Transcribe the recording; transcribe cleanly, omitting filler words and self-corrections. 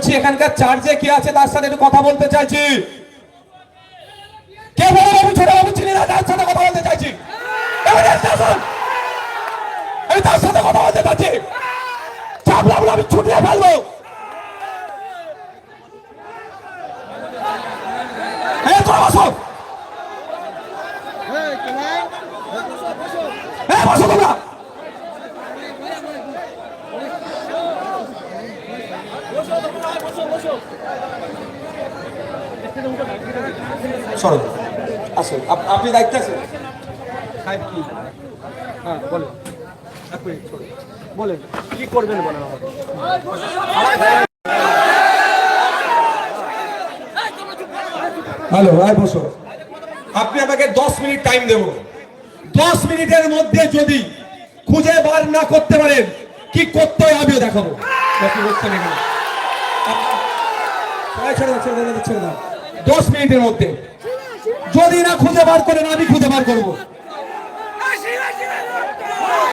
বলছি এখানকার চার্জে কে আছে তার সাথে একটু কথা বলতে চাইছি। কে বড় বাবু ছোট বাবু চিনি না, তার সাথে কথা বলতে চাইছি। আমি তার সাথে কথা বলতে চাইছি। চাপ লাগলো আমি ছুটিয়ে ফেলবো। বসো তোমরা। সরো আসুন, আপনি দায়িত্বে আছেন। হ্যাঁ বলেন, বলেন কি করবেন বলেন আমাকে। হ্যালো, বসো। আপনি আমাকে 10 মিনিট টাইম দেব। 10 মিনিটের মধ্যে যদি খুঁজে বার না করতে পারেন কি করতে হয় আমিও দেখাবো। 10 মিনিটের মধ্যে যদি না খুঁজে বার করেন আমি খুঁজে বার করবো।